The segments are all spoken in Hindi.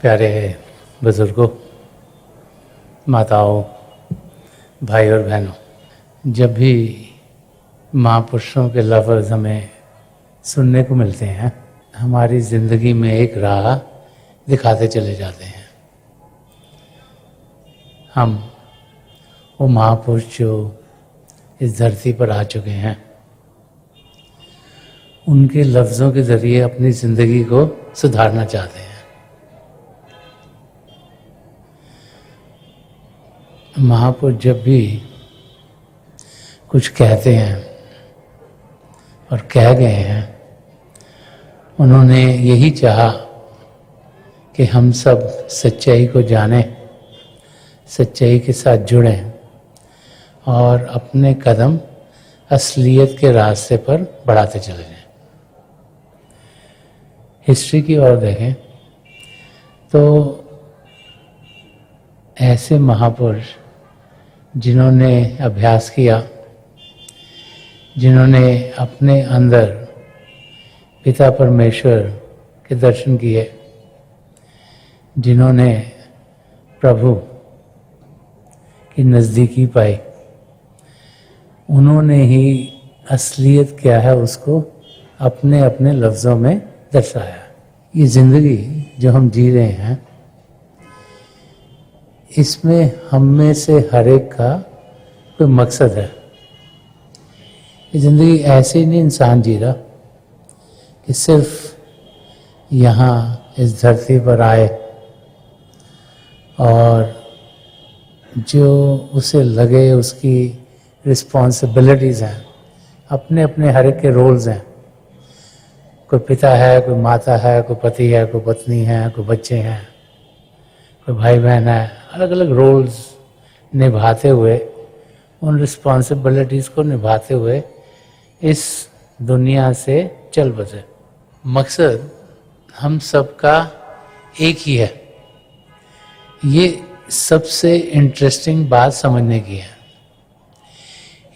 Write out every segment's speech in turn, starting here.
प्यारे बुजुर्गों, माताओं, भाई और बहनों, जब भी महापुरुषों के लफ्ज़ हमें सुनने को मिलते हैं, हमारी ज़िंदगी में एक राह दिखाते चले जाते हैं। हम वो महापुरुष जो इस धरती पर आ चुके हैं, उनके लफ्ज़ों के ज़रिए अपनी ज़िंदगी को सुधारना चाहते हैं। महापुरुष जब भी कुछ कहते हैं और कह गए हैं, उन्होंने यही चाहा कि हम सब सच्चाई को जानें, सच्चाई के साथ जुड़ें और अपने कदम असलियत के रास्ते पर बढ़ाते चले जाएं। हिस्ट्री की ओर देखें तो ऐसे महापुरुष जिन्होंने अभ्यास किया, जिन्होंने अपने अंदर पिता परमेश्वर के दर्शन किए, जिन्होंने प्रभु की नज़दीकी पाई, उन्होंने ही असलियत क्या है उसको अपने अपने लफ्ज़ों में दर्शाया। ये ज़िंदगी जो हम जी रहे हैं, इसमें हम में से हर एक का कोई मकसद है। ये ज़िंदगी ऐसे ही नहीं इंसान जी रहा कि सिर्फ यहाँ इस धरती पर आए और जो उसे लगे उसकी रिस्पॉन्सिबिलिटीज़ हैं, अपने अपने हर एक के रोल्स हैं। कोई पिता है, कोई माता है, कोई पति है, कोई पत्नी है, कोई बच्चे हैं, कोई भाई बहन है, अलग अलग रोल्स निभाते हुए, उन रिस्पॉन्सिबिलिटीज़ को निभाते हुए इस दुनिया से चल बसे। मकसद हम सबका एक ही है। ये सबसे इंटरेस्टिंग बात समझने की है।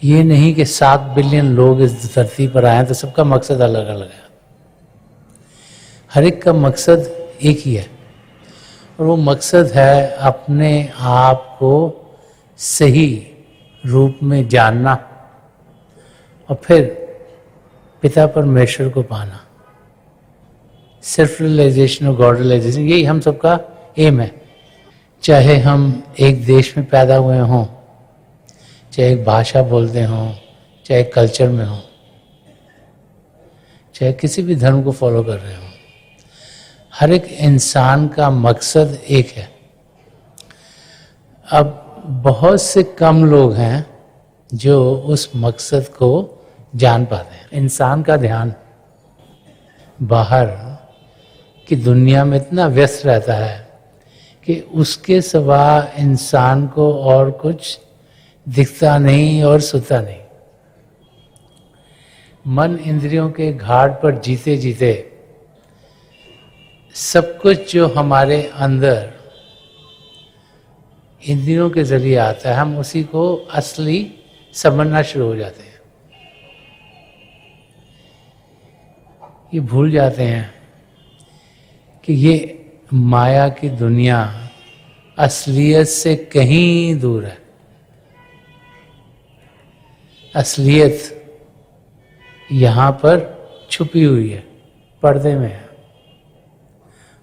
ये नहीं कि 7 बिलियन लोग इस धरती पर आए हैं तो सबका मकसद अलग अलग है। हर एक का मकसद एक ही है और वो मकसद है अपने आप को सही रूप में जानना और फिर पिता परमेश्वर को पाना। सेल्फ रियलाइजेशन और गॉड रियलाइजेशन, यही हम सबका एम है। चाहे हम एक देश में पैदा हुए हों, चाहे एक भाषा बोलते हों, चाहे कल्चर में हों, चाहे किसी भी धर्म को फॉलो कर रहे हों, हर एक इंसान का मकसद एक है। अब बहुत से कम लोग हैं जो उस मकसद को जान पाते हैं। इंसान का ध्यान बाहर की दुनिया में इतना व्यस्त रहता है कि उसके सिवा इंसान को और कुछ दिखता नहीं और सुनता नहीं। मन इंद्रियों के घाट पर जीते जीते सब कुछ जो हमारे अंदर इंद्रियों के जरिए आता है, हम उसी को असली समझना शुरू हो जाते हैं। ये भूल जाते हैं कि ये माया की दुनिया असलियत से कहीं दूर है। असलियत यहाँ पर छुपी हुई है, पर्दे में है।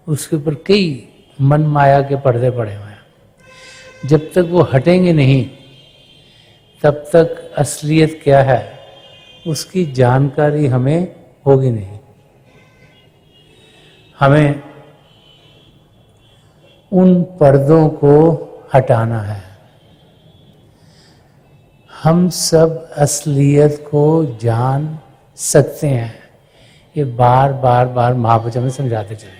उसके ऊपर कई मन माया के पर्दे पड़े हुए हैं। जब तक वो हटेंगे नहीं, तब तक असलियत क्या है उसकी जानकारी हमें होगी नहीं। हमें उन पर्दों को हटाना है। हम सब असलियत को जान सकते हैं। ये बार बार बार महापुरुष हमें समझाते चले।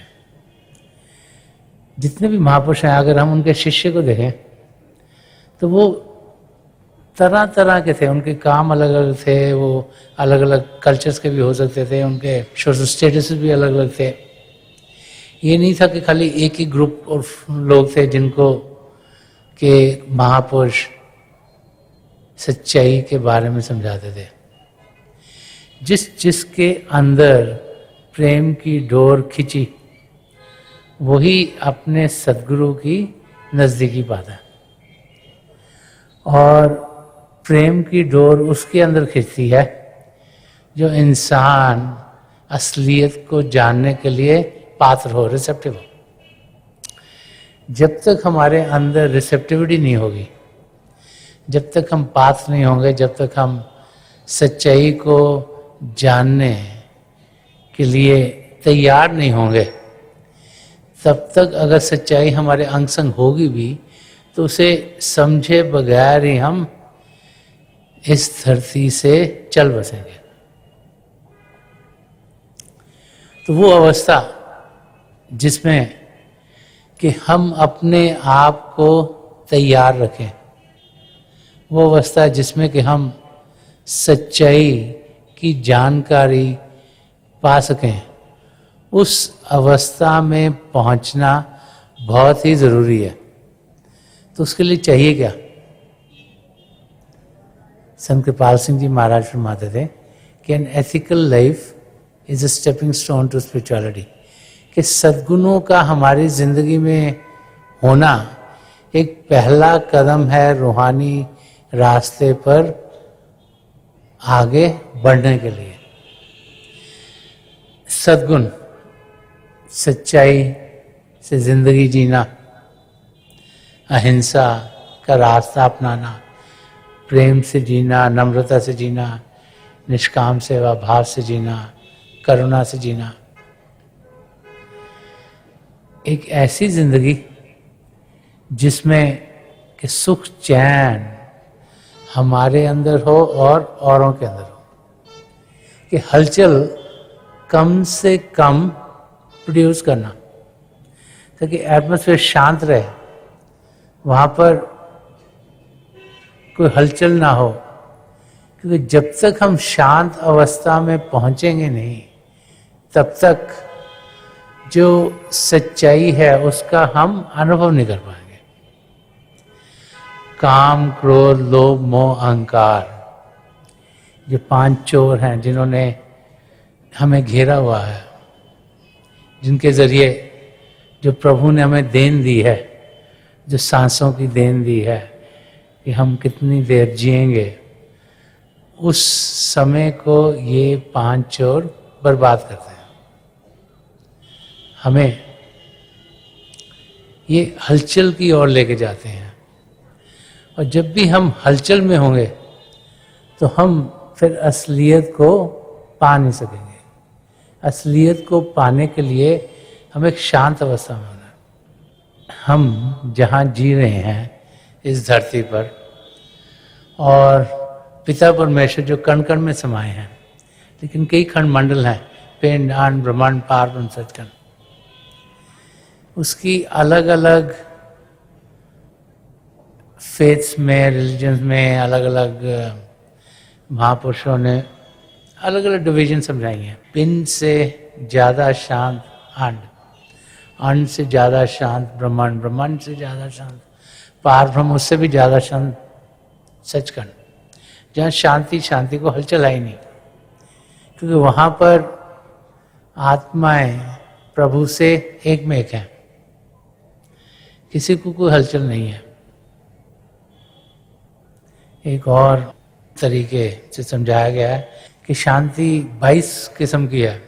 जितने भी महापुरुष हैं, अगर हम उनके शिष्य को देखें तो वो तरह तरह के थे। उनके काम अलग अलग थे, वो अलग अलग कल्चर्स के भी हो सकते थे, उनके सोशल स्टेटस भी अलग अलग थे। ये नहीं था कि खाली एक ही ग्रुप और लोग थे जिनको के महापुरुष सच्चाई के बारे में समझाते थे। जिसके अंदर प्रेम की डोर खिंची, वही अपने सद्गुरु की नज़दीकी पाता है। और प्रेम की डोर उसके अंदर खिंचती है जो इंसान असलियत को जानने के लिए पात्र हो, रिसेप्टिव हो। जब तक हमारे अंदर रिसेप्टिविटी नहीं होगी, जब तक हम पात्र नहीं होंगे, जब तक हम सच्चाई को जानने के लिए तैयार नहीं होंगे, तब तक अगर सच्चाई हमारे अंग संग होगी भी तो उसे समझे बगैर ही हम इस धरती से चल बसेंगे। तो वो अवस्था जिसमें कि हम अपने आप को तैयार रखें, वो अवस्था जिसमें कि हम सच्चाई की जानकारी पा सकें, उस अवस्था में पहुंचना बहुत ही ज़रूरी है। तो उसके लिए चाहिए क्या? संत कृपाल सिंह जी महाराज फरमाते थे कि an ethical life is a stepping stone to spirituality, कि सद्गुणों का हमारी जिंदगी में होना एक पहला कदम है रूहानी रास्ते पर आगे बढ़ने के लिए। सद्गुण, सच्चाई से जिंदगी जीना, अहिंसा का रास्ता अपनाना, प्रेम से जीना, नम्रता से जीना, निष्काम सेवा भाव से जीना, करुणा से जीना, एक ऐसी जिंदगी जिसमें कि सुख चैन हमारे अंदर हो और औरों के अंदर हो, कि हलचल कम से कम प्रोड्यूस करना ताकि एटमॉस्फेयर शांत रहे, वहाँ पर कोई हलचल ना हो। क्योंकि जब तक हम शांत अवस्था में पहुँचेंगे नहीं, तब तक जो सच्चाई है उसका हम अनुभव नहीं कर पाएंगे। काम, क्रोध, लोभ, मोह, अहंकार, ये 5 चोर हैं जिन्होंने हमें घेरा हुआ है, जिनके जरिए जो प्रभु ने हमें देन दी है, जो सांसों की देन दी है कि हम कितनी देर जिएंगे, उस समय को ये 5 चोर बर्बाद करते हैं। हमें ये हलचल की ओर लेके जाते हैं, और जब भी हम हलचल में होंगे तो हम फिर असलियत को पा नहीं सकेंगे। असलियत को पाने के लिए हमें एक शांत अवस्था में होना है। हम जहाँ जी रहे हैं इस धरती पर, और पिता परमेश्वर जो कण कण में समाये हैं, लेकिन कई खंड मंडल हैं, पिंड, अंड, ब्रह्मांड, पार ब्रह्म, सचखंड, उसकी अलग अलग फेथ्स में, रिलीजन्स में अलग अलग महापुरुषों ने अलग अलग डिवीजन समझाई हैं। पिंड से ज़्यादा शांत अंड, अंड से ज़्यादा शांत ब्रह्मांड, ब्रह्मांड से ज़्यादा शांत पार ब्रह्म, उससे भी ज़्यादा शांत सचखंड, जहाँ शांति शांति को हलचल आई नहीं, क्योंकि वहाँ पर आत्माएं प्रभु से एक में एक हैं, किसी को कोई हलचल नहीं है। एक और तरीके से समझाया गया है कि शांति 22 किस्म की है,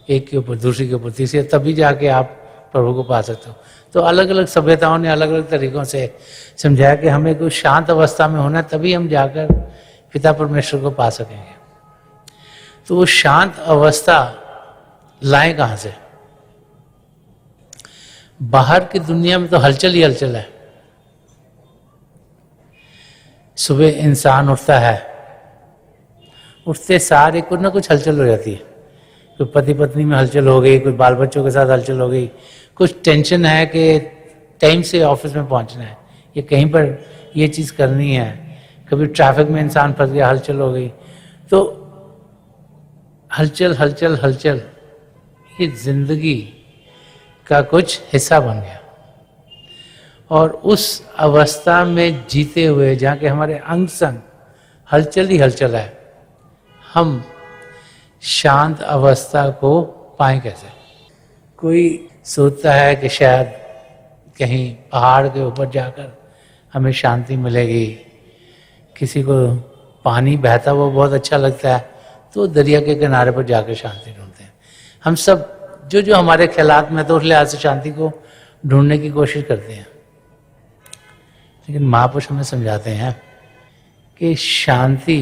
एक के ऊपर, दूसरी के ऊपर, तीसरी, तभी जाके आप प्रभु को पा सकते हो। तो अलग अलग सभ्यताओं ने अलग अलग तरीकों से समझाया कि हमें कोई शांत अवस्था में होना, तभी हम जाकर पिता परमेश्वर को पा सकेंगे। तो वो शांत अवस्था लाएं कहाँ से? बाहर की दुनिया में तो हलचल ही हलचल है। सुबह इंसान उठता है, उठते सारे कुछ ना कुछ हलचल हो जाती है। कोई पति पत्नी में हलचल हो गई, कोई बाल बच्चों के साथ हलचल हो गई, कुछ टेंशन है कि टाइम से ऑफिस में पहुंचना है, या कहीं पर ये चीज़ करनी है, कभी ट्रैफिक में इंसान फंस गया, हलचल हो गई। तो हलचल हलचल हलचल ये जिंदगी का कुछ हिस्सा बन गया। और उस अवस्था में जीते हुए, जहाँ के हमारे अंग संग हलचल ही हलचल है, हम शांत अवस्था को पाएं कैसे? कोई सोचता है कि शायद कहीं पहाड़ के ऊपर जाकर हमें शांति मिलेगी, किसी को पानी बहता हुआ बहुत अच्छा लगता है तो दरिया के किनारे पर जाकर शांति ढूंढते हैं। हम सब जो जो हमारे ख्यालात में तो उस लिहाज से शांति को ढूंढने की कोशिश करते हैं, लेकिन महापुरुष हमें समझाते हैं कि शांति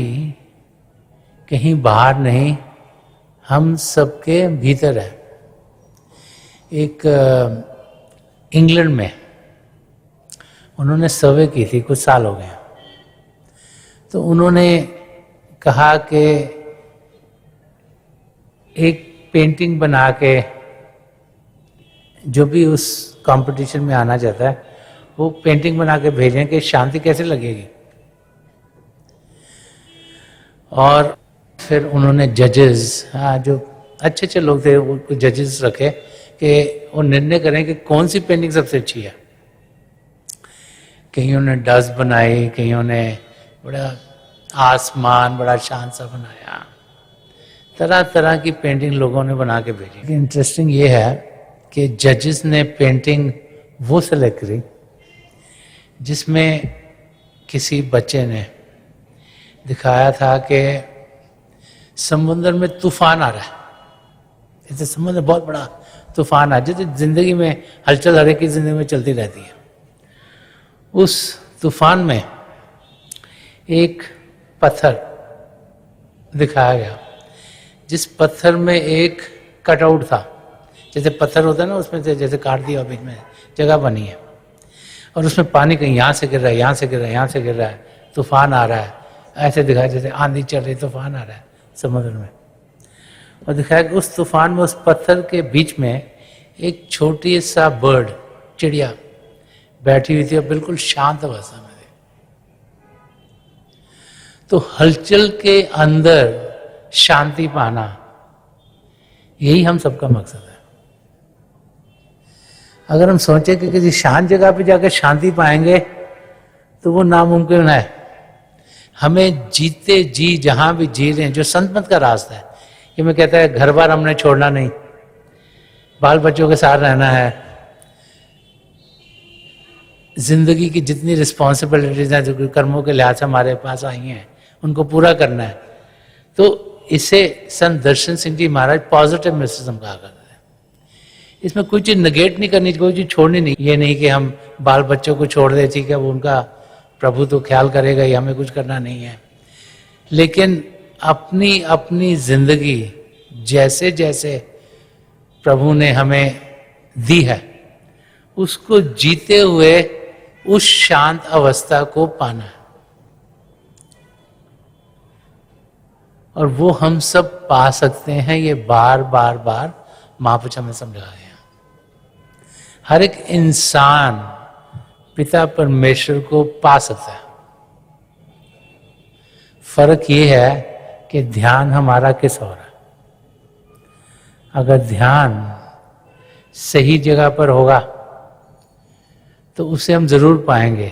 कहीं बाहर नहीं, हम सबके भीतर है। एक इंग्लैंड में उन्होंने सर्वे की थी, कुछ साल हो गए, तो उन्होंने कहा कि एक पेंटिंग बना के जो भी उस कंपटीशन में आना चाहता है वो पेंटिंग बना के भेजें कि शांति कैसे लगेगी। और फिर उन्होंने जजेस, जो अच्छे अच्छे लोग थे वो जजेस रखे कि वो निर्णय करें कि कौन सी पेंटिंग सबसे अच्छी है। कईयों ने डस्ट बनाई, कईयों ने बड़ा आसमान बड़ा शांत सा बनाया, तरह तरह की पेंटिंग लोगों ने बना के भेजी। इंटरेस्टिंग ये है कि जजेस ने पेंटिंग वो सेलेक्ट करी जिसमें किसी बच्चे ने दिखाया था कि समुद्र में तूफान आ रहा है, जैसे समुद्र में बहुत बड़ा तूफान आ, जैसे जिंदगी में हलचल हर एक की जिंदगी में चलती रहती है। उस तूफान में एक पत्थर दिखाया गया, जिस पत्थर में एक कटआउट था, जैसे पत्थर होता है ना उसमें से जैसे काट दिया बीच में जगह बनी है, और उसमें पानी कहीं यहाँ से गिर रहा है, यहाँ से गिर रहा है, यहाँ से गिर रहा है, तूफान आ रहा है, ऐसे दिखाया जैसे आंधी चल रही, तूफान आ रहा है समुद्र में। और दिखाया कि उस तूफान में उस पत्थर के बीच में एक छोटी सा बर्ड, चिड़िया बैठी हुई थी और बिल्कुल शांत अवस्था में थी। तो हलचल के अंदर शांति पाना, यही हम सबका मकसद है। अगर हम सोचें कि किसी शांत जगह पे जाकर शांति पाएंगे तो वो नामुमकिन है। हमें जीते जी जहां भी जी रहे हैं, जो संत मत का रास्ता है, कि मैं कहता है घर बार हमने छोड़ना नहीं, बाल बच्चों के साथ रहना है, जिंदगी की जितनी रिस्पॉन्सिबिलिटीज हैं जो कर्मों के लिहाज से हमारे पास आई हैं उनको पूरा करना है। तो इसे संत दर्शन सिंह जी महाराज पॉजिटिव मिस्टिसिज्म कहा करते हैं। इसमें कोई चीज नेगेट नहीं करनी, कोई चीज छोड़नी नहीं। ये नहीं कि हम बाल बच्चों को छोड़ दे, ठीक है वो उनका प्रभु तो ख्याल करेगा ही, हमें कुछ करना नहीं है, लेकिन अपनी अपनी जिंदगी जैसे जैसे प्रभु ने हमें दी है उसको जीते हुए उस शांत अवस्था को पाना है। और वो हम सब पा सकते हैं, ये बार बार बार महापुरुष हमें समझा रहे हैं। हर एक इंसान पिता परमेश्वर को पा सकता है। फर्क ये है कि ध्यान हमारा किस ओर है। अगर ध्यान सही जगह पर होगा तो उसे हम जरूर पाएंगे।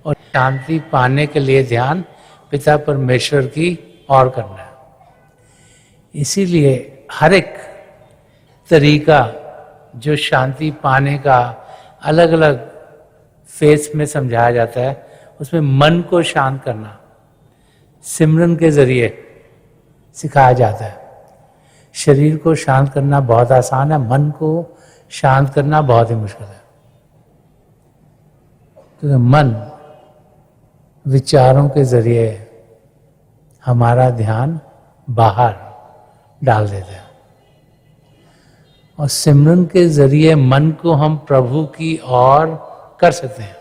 और शांति पाने के लिए ध्यान पिता परमेश्वर की ओर करना है। इसीलिए हर एक तरीका जो शांति पाने का अलग अलग फेस में समझाया जाता है, उसमें मन को शांत करना सिमरन के जरिए सिखाया जाता है। शरीर को शांत करना बहुत आसान है, मन को शांत करना बहुत ही मुश्किल है। क्योंकि मन विचारों के जरिए हमारा ध्यान बाहर डाल देता है, और सिमरन के जरिए मन को हम प्रभु की ओर कर सकते हैं।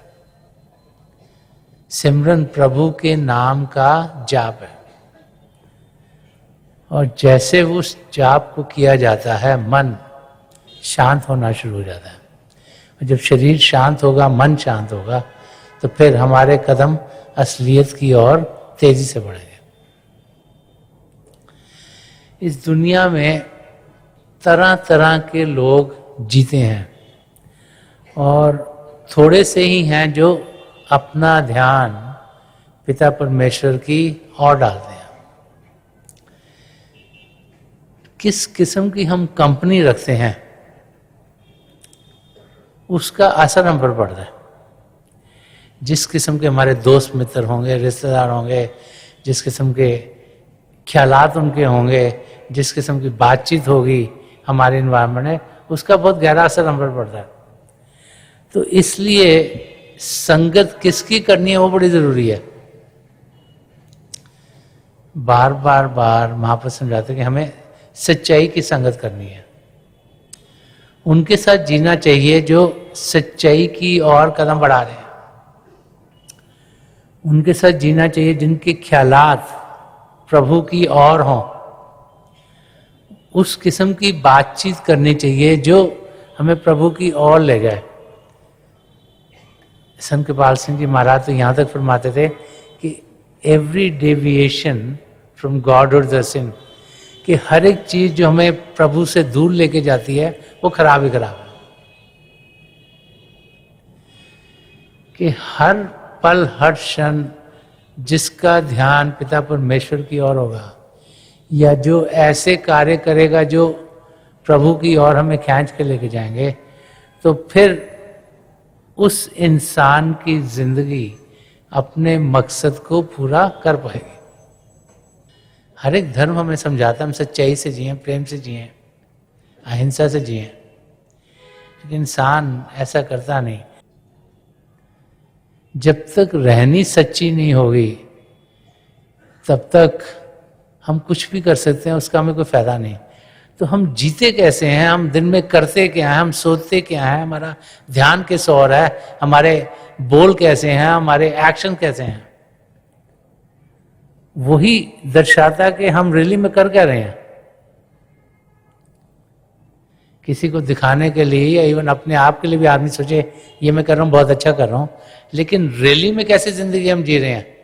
सिमरन प्रभु के नाम का जाप है, और जैसे उस जाप को किया जाता है मन शांत होना शुरू हो जाता है। और जब शरीर शांत होगा, मन शांत होगा, तो फिर हमारे कदम असलियत की ओर तेजी से बढ़ेंगे। इस दुनिया में तरह तरह के लोग जीते हैं, और थोड़े से ही हैं जो अपना ध्यान पिता परमेश्वर की ओर डालते हैं। किस किस्म की हम कंपनी रखते हैं उसका असर हम पर पड़ता है। जिस किस्म के हमारे दोस्त मित्र होंगे, रिश्तेदार होंगे, जिस किस्म के ख्यालात उनके होंगे, जिस किस्म की बातचीत होगी हमारे इन्वायरमेंट में, उसका बहुत गहरा असर हम पर पड़ता है। तो इसलिए संगत किसकी करनी है वो बड़ी जरूरी है। बार बार महापुरुष समझाते कि हमें सच्चाई की संगत करनी है। उनके साथ जीना चाहिए जो सच्चाई की ओर कदम बढ़ा रहे हैं। उनके साथ जीना चाहिए जिनके ख्यालात प्रभु की ओर हों। उस किस्म की बातचीत करनी चाहिए जो हमें प्रभु की ओर ले जाए। संत कृपाल सिंह जी महाराज तो यहाँ तक फरमाते थे कि एवरी डेविएशन फ्रॉम गॉड और द सिन, कि हर एक चीज जो हमें प्रभु से दूर लेके जाती है वो खराब ही खराब है। कि हर पल हर क्षण जिसका ध्यान पिता परमेश्वर की ओर होगा, या जो ऐसे कार्य करेगा जो प्रभु की ओर हमें खींच के लेके जाएंगे, तो फिर उस इंसान की जिंदगी अपने मकसद को पूरा कर पाएगी। हर एक धर्म हमें समझाता है हम सच्चाई से जिए, प्रेम से जिए, अहिंसा से जिए, लेकिन इंसान ऐसा करता नहीं। जब तक रहनी सच्ची नहीं होगी तब तक हम कुछ भी कर सकते हैं, उसका हमें कोई फायदा नहीं। तो हम जीते कैसे हैं, हम दिन में करते क्या हैं, हम सोचते क्या हैं, हमारा ध्यान किस ओर है, हमारे बोल कैसे हैं, हमारे एक्शन कैसे हैं, वही दर्शाता कि हम रियली में कर क्या रहे हैं। किसी को दिखाने के लिए या इवन अपने आप के लिए भी आदमी सोचे ये मैं कर रहा हूँ, बहुत अच्छा कर रहा हूँ, लेकिन रियली में कैसे जिंदगी हम जी रहे हैं।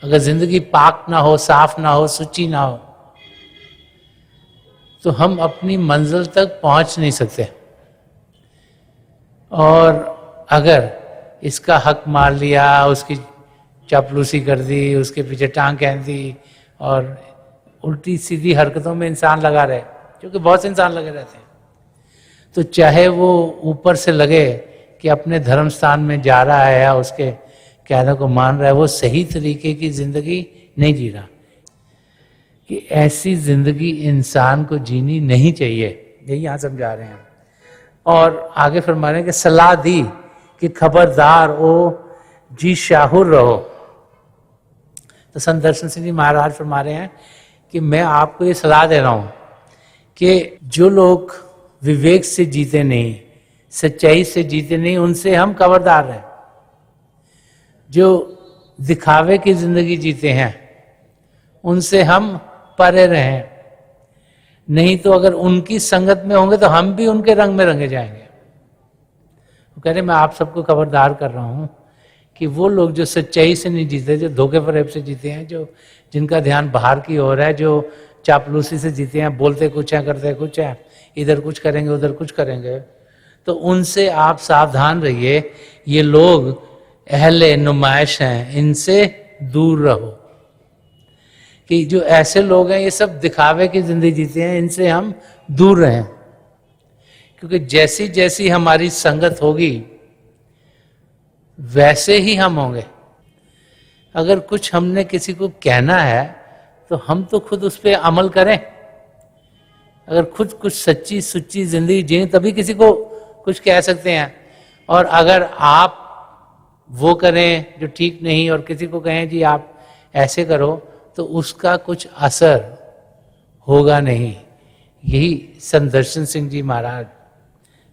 अगर जिंदगी पाक ना हो, साफ ना हो, सुची ना हो, तो हम अपनी मंजिल तक पहुंच नहीं सकते। और अगर इसका हक मार लिया, उसकी चापलूसी कर दी, उसके पीछे टांग खींच दी और उल्टी सीधी हरकतों में इंसान लगा रहे, क्योंकि बहुत से इंसान लगे रहते हैं, तो चाहे वो ऊपर से लगे कि अपने धर्म स्थान में जा रहा है या उसके कहने को मान रहा है, वो सही तरीके की जिंदगी नहीं जी रहा। कि ऐसी जिंदगी इंसान को जीनी नहीं चाहिए, यही यहां समझा रहे हैं। और आगे फरमा रहे हैं कि सलाह दी कि खबरदार ओ जी शाहुर रहो। तो संत दर्शन सिंह जी महाराज फरमा रहे हैं कि मैं आपको ये सलाह दे रहा हूं कि जो लोग विवेक से जीते नहीं, सच्चाई से जीते नहीं, उनसे हम खबरदार रहें। जो दिखावे की जिंदगी जीते हैं उनसे हम परे रहें। नहीं तो अगर उनकी संगत में होंगे तो हम भी उनके रंग में रंगे जाएंगे। वो कह रहे मैं आप सबको खबरदार कर रहा हूं कि वो लोग जो सच्चाई से नहीं जीते, जो धोखे फरेब से जीते हैं, जो जिनका ध्यान बाहर की ओर है, जो चापलूसी से जीते हैं, बोलते कुछ है करते कुछ है, इधर कुछ करेंगे उधर कुछ करेंगे, तो उनसे आप सावधान रहिए। ये लोग अहले नुमाइश हैं, इनसे दूर रहो। कि जो ऐसे लोग हैं ये सब दिखावे की जिंदगी जीते हैं, इनसे हम दूर रहें। क्योंकि जैसी जैसी हमारी संगत होगी वैसे ही हम होंगे। अगर कुछ हमने किसी को कहना है तो हम तो खुद उस पर अमल करें। अगर खुद कुछ सच्ची सुच्ची जिंदगी जिए तभी किसी को कुछ कह सकते हैं। और अगर आप वो करें जो ठीक नहीं और किसी को कहें जी आप ऐसे करो, तो उसका कुछ असर होगा नहीं। यही संत दर्शन सिंह जी महाराज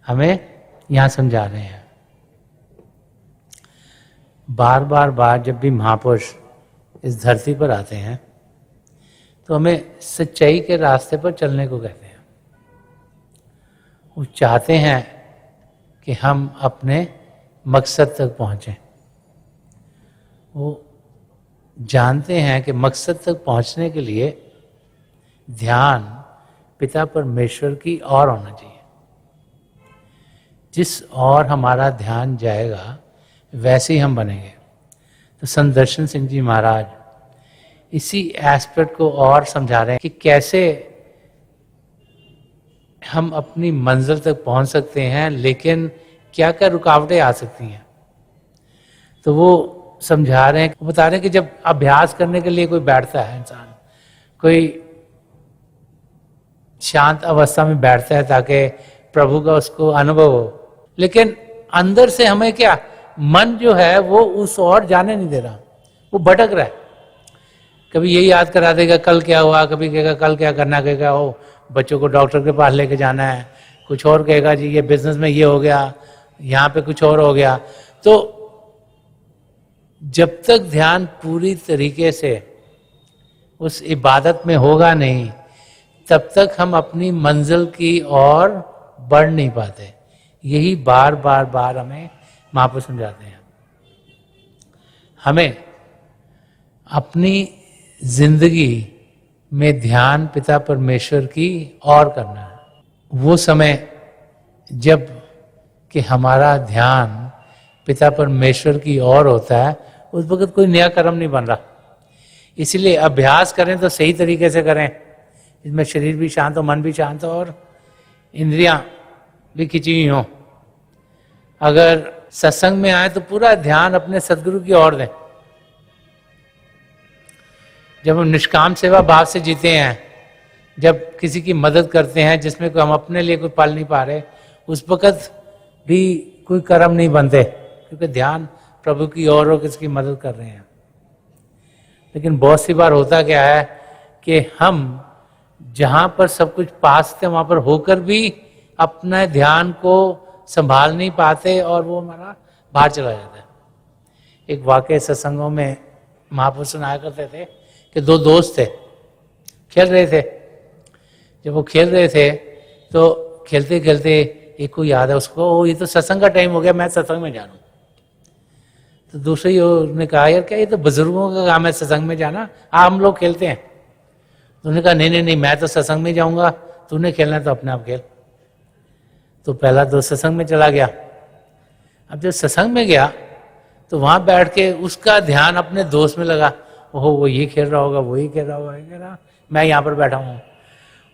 हमें यहां समझा रहे हैं। बार बार जब भी महापुरुष इस धरती पर आते हैं तो हमें सच्चाई के रास्ते पर चलने को कहते हैं। वो चाहते हैं कि हम अपने मकसद तक पहुंचें। वो जानते हैं कि मकसद तक पहुंचने के लिए ध्यान पिता परमेश्वर की ओर होना चाहिए। जिस ओर हमारा ध्यान जाएगा वैसे ही हम बनेंगे। तो संत दर्शन सिंह जी महाराज इसी एस्पेक्ट को और समझा रहे हैं कि कैसे हम अपनी मंजिल तक पहुंच सकते हैं, लेकिन क्या क्या रुकावटें आ सकती हैं। तो वो समझा रहे हैं, बता रहे हैं कि जब अभ्यास करने के लिए कोई बैठता है, इंसान कोई शांत अवस्था में बैठता है ताकि प्रभु का उसको अनुभव हो, लेकिन अंदर से हमें क्या, मन जो है वो उस ओर जाने नहीं दे रहा, वो भटक रहा है। कभी यही याद करा देगा कल क्या हुआ, कभी कहेगा कल क्या करना, कहेगा ओ बच्चों को डॉक्टर के पास लेके जाना है, कुछ और कहेगा जी ये बिजनेस में ये हो गया, यहाँ पे कुछ और हो गया। तो जब तक ध्यान पूरी तरीके से उस इबादत में होगा नहीं, तब तक हम अपनी मंजिल की ओर बढ़ नहीं पाते। यही बार बार बार हमें महापुरुष समझाते हैं। हमें अपनी जिंदगी में ध्यान पिता परमेश्वर की ओर करना है। वो समय जब कि हमारा ध्यान पिता परमेश्वर की ओर होता है, उस वक्त कोई नया कर्म नहीं बन रहा। इसलिए अभ्यास करें तो सही तरीके से करें, इसमें शरीर भी शांत हो, मन भी शांत हो और इंद्रियां भी खिंची हुई हों। अगर सत्संग में आए तो पूरा ध्यान अपने सदगुरु की ओर दें। जब हम निष्काम सेवा भाव से जीते हैं, जब किसी की मदद करते हैं जिसमें कोई हम अपने लिए कोई पाल नहीं पा रहे, उस वक़्त भी कोई कर्म नहीं बनते, क्योंकि ध्यान प्रभु की ओर हो, किसकी मदद कर रहे हैं। लेकिन बहुत सी बार होता क्या है कि हम जहाँ पर सब कुछ पास थे वहाँ पर होकर भी अपने ध्यान को संभाल नहीं पाते और वो हमारा बाहर चला जाता है। एक वाकई सत्संगों में महापुरुष आया करते थे कि दो दोस्त थे, खेल रहे थे। जब वो खेल रहे थे तो खेलते खेलते एक को याद है उसको, ये तो सत्संग का टाइम हो गया, मैं सत्संग में जाना। तो दूसरे ने कहा यार क्या ये तो बुजुर्गों का काम है सत्संग में जाना, हम लोग खेलते हैं। तो उन्होंने कहा नहीं नहीं मैं तो सत्संग में जाऊंगा, तूने खेलना है तो अपने आप खेल। तो पहला दोस्त सत्संग में चला गया। अब जब सत्संग में गया तो वहां बैठ के उसका ध्यान अपने दोस्त में लगा, ओहो वो ये खेल रहा होगा, वो ही खेल रहा होगा, मैं यहाँ पर बैठा हूँ।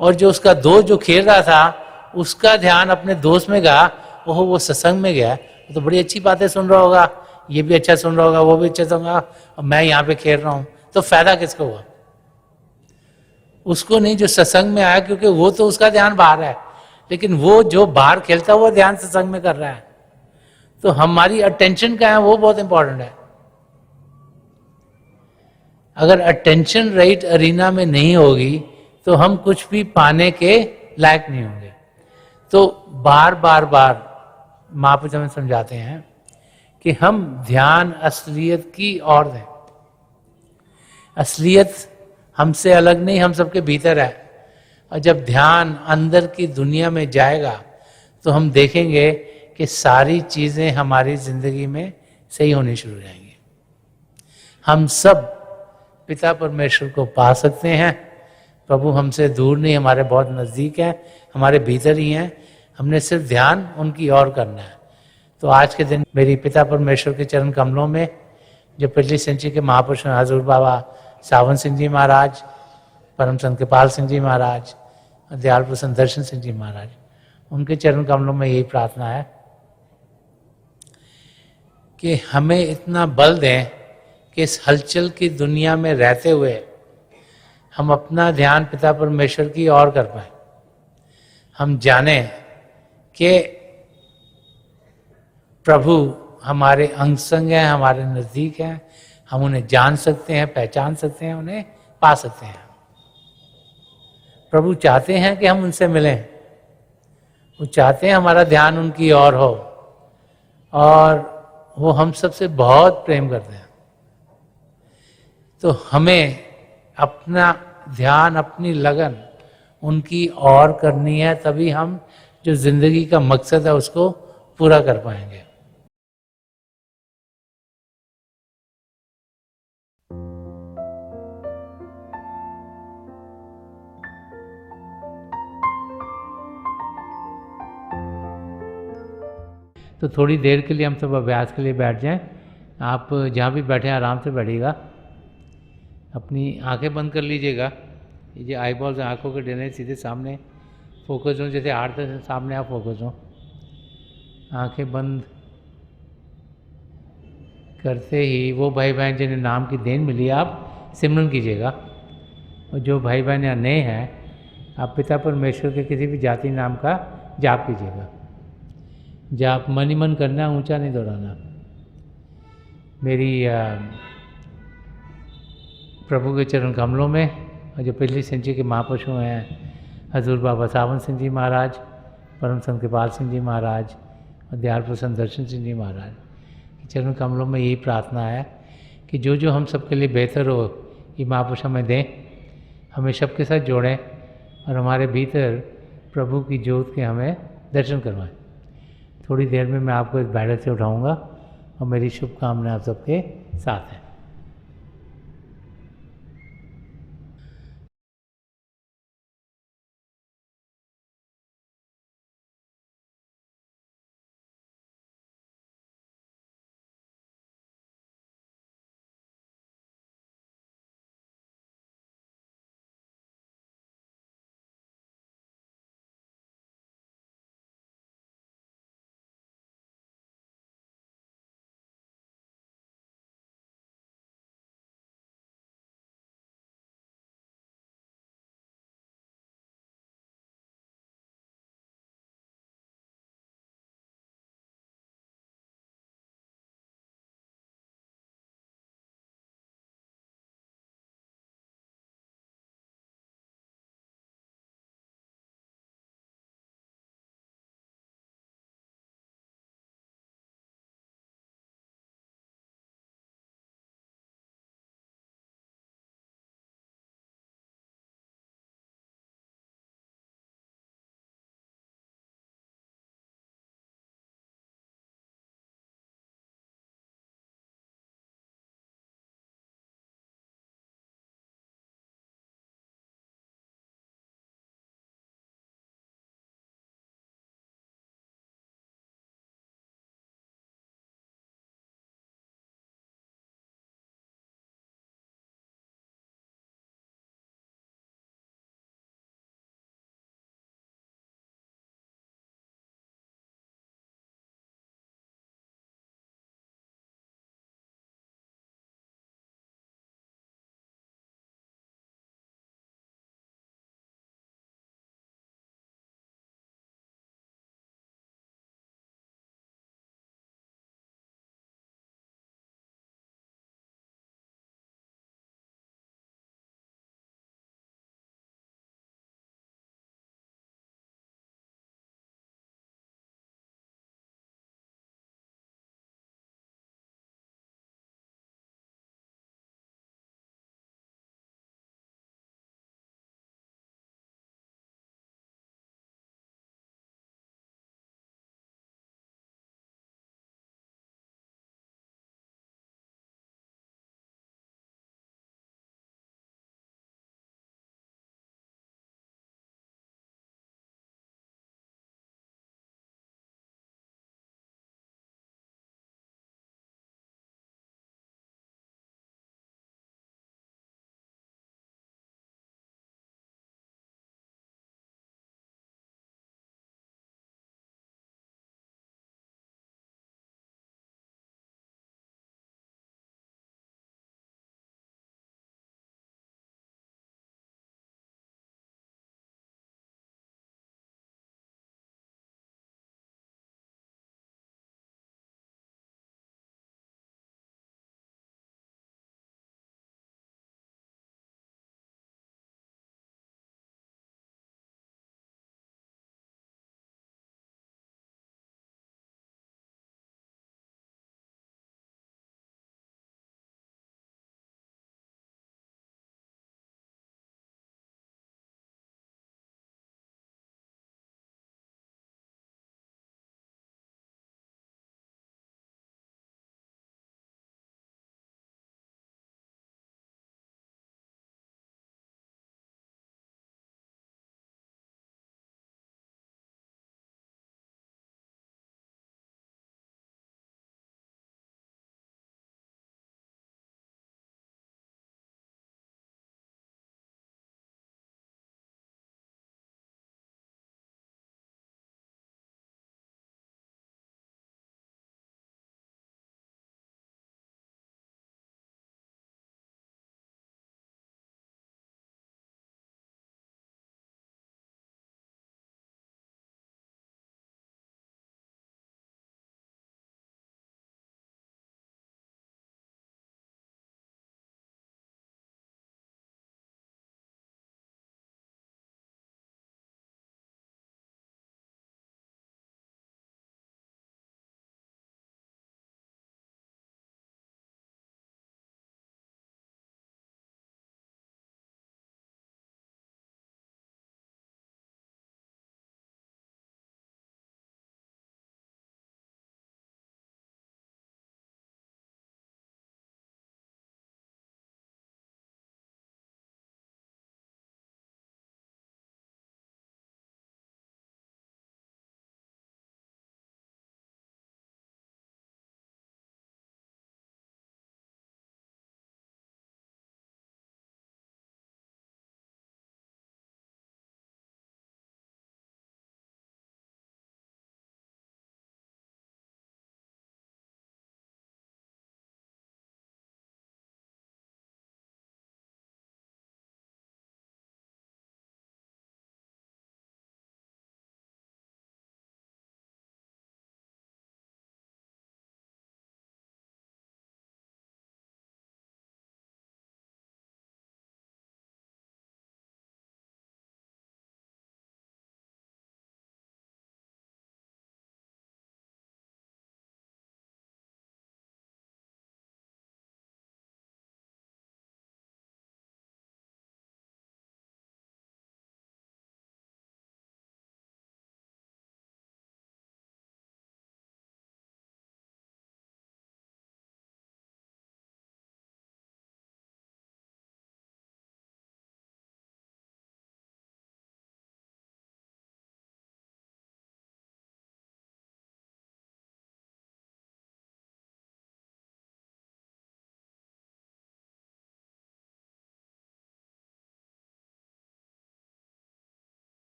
और जो उसका दोस्त जो खेल रहा था उसका ध्यान अपने दोस्त में गया, ओहो वो सत्संग में गया, वो तो बड़ी अच्छी बातें सुन रहा होगा, ये भी अच्छा सुन रहा होगा, वो भी अच्छा सुन रहा होगा, और मैं यहाँ पे खेल रहा हूँ। तो फायदा किसको हुआ? उसको नहीं जो सत्संग में आया, क्योंकि वो तो उसका ध्यान बाहर है, लेकिन वो जो बाहर खेलता हुआ ध्यान सत्संग में कर रहा है। तो हमारी अटेंशन क्या है वो बहुत इंपॉर्टेंट है। अगर अटेंशन राइट अरीना में नहीं होगी तो हम कुछ भी पाने के लायक नहीं होंगे। तो बार बार बार महापुरुष हमें समझाते हैं कि हम ध्यान असलियत की ओर दें। असलियत हमसे अलग नहीं, हम सबके भीतर है। और जब ध्यान अंदर की दुनिया में जाएगा तो हम देखेंगे कि सारी चीजें हमारी जिंदगी में सही होनी शुरू हो जाएंगी। हम सब पिता परमेश्वर को पा सकते हैं। प्रभु हमसे दूर नहीं, हमारे बहुत नज़दीक है, हमारे भीतर ही हैं। हमने सिर्फ ध्यान उनकी ओर करना है। तो आज के दिन मेरी पिता परमेश्वर के चरण कमलों में जो पिछली सेंचुरी के महापुरुष हजूर बाबा सावन सिंह जी महाराज, परम संत कृपाल सिंह जी महाराज, दयाल प्रसन्न दर्शन सिंह जी महाराज, उनके चरण कमलों में यही प्रार्थना है कि हमें इतना बल दें कि इस हलचल की दुनिया में रहते हुए हम अपना ध्यान पिता परमेश्वर की ओर कर पाए। हम जाने कि प्रभु हमारे अंग संग हैं, हमारे नज़दीक हैं, हम उन्हें जान सकते हैं, पहचान सकते हैं, उन्हें पा सकते हैं। प्रभु चाहते हैं कि हम उनसे मिलें, वो चाहते हैं हमारा ध्यान उनकी ओर हो, और वो हम सबसे बहुत प्रेम करते हैं। तो हमें अपना ध्यान, अपनी लगन उनकी ओर करनी है, तभी हम जो जिंदगी का मकसद है उसको पूरा कर पाएंगे। तो थोड़ी देर के लिए हम सब अभ्यास के लिए बैठ जाएं। आप जहाँ भी बैठे आराम से बैठिएगा, अपनी आंखें बंद कर लीजिएगा। ये जो आई बॉल्स आँखों के डरने सीधे सामने फोकस हो, जैसे आर्ट सामने आप फोकस हो। आंखें बंद करते ही वो भाई बहन जिन्हें नाम की देन मिली आप सिमरन कीजिएगा, और जो भाई बहन यहाँ नए हैं आप पिता परमेश्वर के किसी भी जाति नाम का जाप कीजिएगा। जाप मन ही मन करना, ऊंचा नहीं दोहराना। मेरी प्रभु के चरण कमलों में, और जो पिछली सेंचुरी के महापुरुषों हैं हजूर बाबा सावन सिंह जी महाराज, परम संत कृपाल सिंह जी महाराज और दयाल प्रसन्न दर्शन सिंह जी महाराज के चरण कमलों में यही प्रार्थना है कि जो जो हम सबके लिए बेहतर हो ये महापुरुष हमें दें, हमें सबके साथ जोड़ें और हमारे भीतर प्रभु की ज्योत के हमें दर्शन करवाएं। थोड़ी देर में मैं आपको इस बैठक से उठाऊंगा और मेरी शुभकामनाएं आप सबके साथ हैं।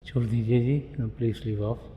छोड़ दीजिए जी, प्लीज लीव ऑफ।